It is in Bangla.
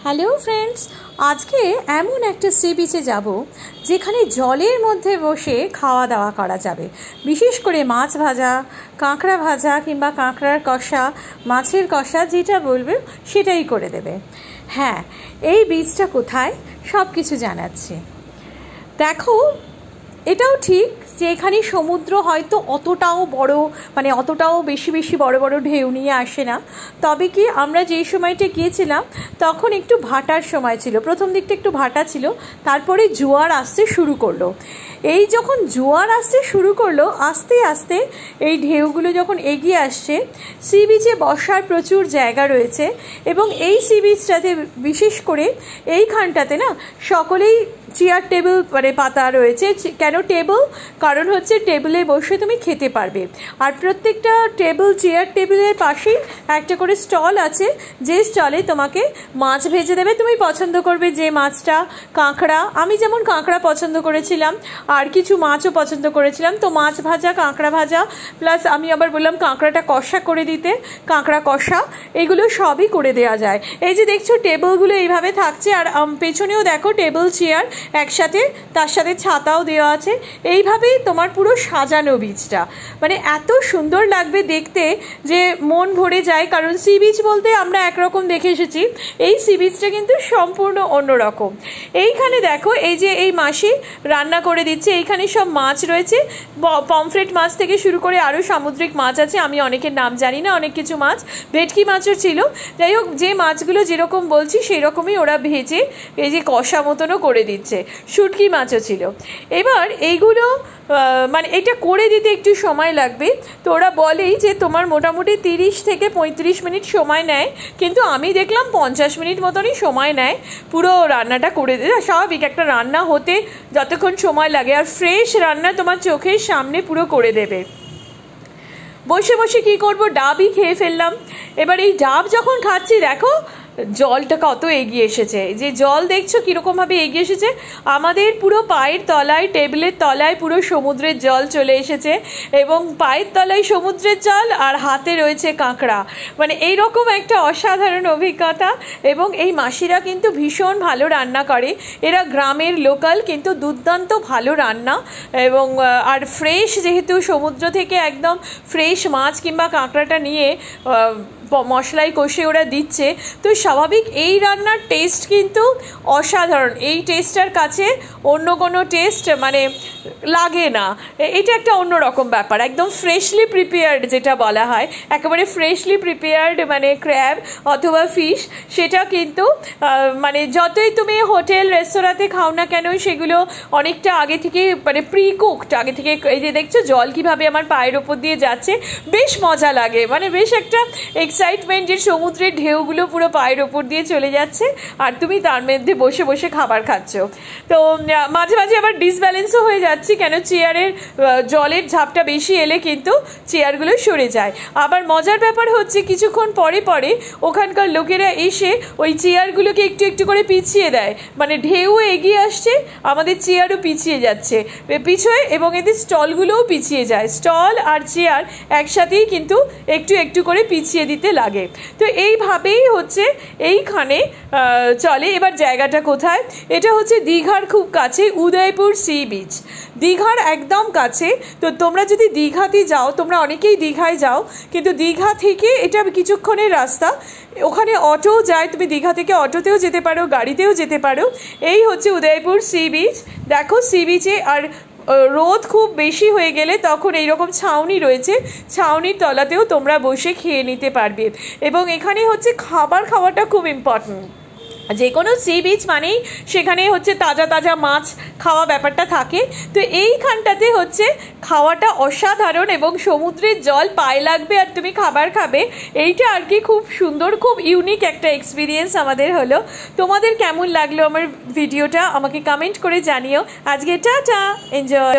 হ্যালো ফ্রেন্ডস, আজকে এমন একটা সি বিচে যাব যেখানে জলের মধ্যে বসে খাওয়া দাওয়া করা যাবে। বিশেষ করে মাছ ভাজা, কাঁকড়া ভাজা কিংবা কাঁকড়ার কষা, মাছের কষা, যেটা বলবে সেটাই করে দেবে। হ্যাঁ, এই বিচটা কোথায় সব কিছু জানাচ্ছি। দেখো, এটাও ঠিক যে এখানে সমুদ্র হয়তো অতটাও বড়, মানে অতটাও বেশি বেশি বড় বড় ঢেউ নিয়ে আসে না। তবে কি, আমরা যেই সময়টা গিয়েছিলাম তখন একটু ভাটার সময় ছিল, প্রথম দিকটা একটু ভাটা ছিল, তারপরে জোয়ার আসতে শুরু করলো। এই যখন জোয়ার আসতে শুরু করলো, আস্তে আস্তে এই ঢেউগুলো যখন এগিয়ে আসছে, সি বিচে বসার প্রচুর জায়গা রয়েছে। এবং এই সি বিচটাতে বিশেষ করে এইখানটাতে না সকলেই চেয়ার টেবিল মানে পাতা রয়েছে। কেন টেবিল? কারণ হচ্ছে টেবিলে বসে তুমি খেতে পারবে। আর প্রত্যেকটা চেয়ার টেবিলের পাশেই একটা করে স্টল আছে, যে স্টলে তোমাকে মাছ ভেজে দেবে। তুমি পছন্দ করবে যে মাছটা, কাঁকড়া, আমি যেমন কাঁকড়া পছন্দ করেছিলাম, আর কিছু মাছও পছন্দ করেছিলাম, তো মাছ ভাজা, কাঁকড়া ভাজা, প্লাস আমি আবার বললাম কাঁকড়াটা কষা করে দিতে, কাঁকড়া কষা, এগুলো সবই করে দেওয়া যায়। এই যে দেখছো টেবিলগুলো এইভাবে থাকছে, আর পেছনেও দেখো টেবিল চেয়ার একসাথে, তার সাথে ছাতাও দেওয়া আছে। এইভাবেই তোমার পুরো সাজানো বিচটা, মানে এত সুন্দর লাগবে দেখতে যে মন ভরে যায়। কারণ সি বিচ বলতে আমরা একরকম দেখে এসেছি, এই সি বিচটা কিন্তু সম্পূর্ণ অন্যরকম। এইখানে দেখো, এই যে এই মাসি রান্না করে দিচ্ছে, এইখানে সব মাছ রয়েছে, পমফ্রেট মাছ থেকে শুরু করে আরও সামুদ্রিক মাছ আছে, আমি অনেকের নাম জানি না, অনেক কিছু মাছ, ভেটকি মাছও ছিল। যাই হোক, যে মাছগুলো যেরকম বলছি সেই রকমই ওরা ভেজে এই যে কষা মতনও করে দিচ্ছে। শুটকি মাছও ছিল। এবার এইগুলো মানে এটা করে দিতে একটু সময় লাগবে, তো ওরা বলেই যে তোমার মোটামুটি 30 থেকে 35 মিনিট সময় নেয়, কিন্তু আমি দেখলাম 50 মিনিট মতনই সময় নেয় পুরো রান্নাটা করে দিতে। স্বাভাবিক, একটা রান্না হতে যতক্ষণ সময় লাগে, আর ফ্রেশ রান্না তোমার চোখের সামনে পুরো করে দেবে। বসে বসে কি করব, ডাবই খেয়ে ফেললাম। এবার এই ডাব যখন খাচ্ছি, দেখো জলটা কত এগিয়ে এসেছে। যে জল দেখছো কীরকমভাবে এগিয়ে এসেছে, আমাদের পুরো পায়ের তলায়, টেবিলের তলায় পুরো সমুদ্রের জল চলে এসেছে, এবং পায়ের তলায় সমুদ্রের জল আর হাতে রয়েছে কাঁকড়া। মানে এইরকম একটা অসাধারণ অভিজ্ঞতা। এবং এই মাসিরা কিন্তু ভীষণ ভালো রান্না করে, এরা গ্রামের লোকাল, কিন্তু দুর্দান্ত ভালো রান্না। এবং আর ফ্রেশ, যেহেতু সমুদ্র থেকে একদম ফ্রেশ মাছ কিংবা কাঁকড়াটা নিয়ে মশলায় কষে ওরা দিচ্ছে, তো স্বাভাবিক এই রান্নার টেস্ট কিন্তু অসাধারণ। এই টেস্টটার কাছে অন্য কোনো টেস্ট মানে লাগে না। এটা একটা অন্যরকম ব্যাপার, একদম ফ্রেশলি প্রিপেয়ার্ড যেটা বলা হয়, একেবারে ফ্রেশলি প্রিপেয়ার্ড, মানে ক্র্যাব অথবা ফিশ, সেটা কিন্তু মানে যতই তুমি হোটেল রেস্তোরাঁতে খাও না কেন, সেগুলো অনেকটা আগে থেকে মানে প্রি কুকড, আগে থেকে। এই যে দেখছো জল কীভাবে আমার পায়ের ওপর দিয়ে যাচ্ছে, বেশ মজা লাগে, মানে বেশ একটা এক্সাইটমেন্ট যে সমুদ্রের ঢেউগুলো পুরো পায়ের ওপর দিয়ে চলে যাচ্ছে, আর তুমি তার মধ্যে বসে বসে খাবার খাচ্ছ। তো মাঝে মাঝে আবার ডিসব্যালেন্সও হয়ে যাচ্ছি, কেন চেয়ারের জলের ঝাপটা বেশি এলে কিন্তু চেয়ারগুলো সরে যায়। আবার মজার ব্যাপার হচ্ছে, কিছুক্ষণ পরে পরে ওখানকার লোকেরা এসে ওই চেয়ারগুলোকে একটু একটু করে পিছিয়ে দেয়, মানে ঢেউ এগিয়ে আসছে, আমাদের চেয়ারও পিছিয়ে যাচ্ছে পিছয়ে, এবং এদের স্টলগুলোও পিছিয়ে যায়। স্টল আর চেয়ার একসাথেই কিন্তু একটু একটু করে পিছিয়ে দিতে লাগে। তো এইভাবেই হচ্ছে এইখানে চলে। এবার জায়গাটা কোথায়? এটা হচ্ছে দীঘার খুব কাছে, উদয়পুর সি বিচ, দীঘার একদম কাছে। তো তোমরা যদি দীঘাতে যাও, তোমরা অনেকেই দীঘায় যাও, কিন্তু দীঘা থেকে এটা কিছুক্ষণের রাস্তা, ওখানে অটো যায়, তুমি দীঘা থেকে অটোতেও যেতে পারো, গাড়িতেও যেতে পারো। এই হচ্ছে উদয়পুর সি বিচ। দেখো সি বিচে আর রোদ খুব বেশি হয়ে গেলে তখন এইরকম ছাউনি রয়েছে, ছাউনির তলাতেও তোমরা বসে খেয়ে নিতে পারবে। এবং এখানে হচ্ছে খাবার খাওয়াটা খুব ইম্পর্টেন্ট। যে কোনো সি বিচ মানেই সেখানে হচ্ছে তাজা তাজা মাছ খাওয়া ব্যাপারটা থাকে। তো এইখানটাতে হচ্ছে খাওয়াটা অসাধারণ, এবং সমুদ্রের জল পায়ে লাগবে আর তুমি খাবার খাবে, এইটা আর কি খুব সুন্দর, খুব ইউনিক একটা এক্সপিরিয়েন্স আমাদের হলো। তোমাদের কেমন লাগলো আমার ভিডিওটা আমাকে কমেন্ট করে জানিও। আজকে টাটা, এনজয়।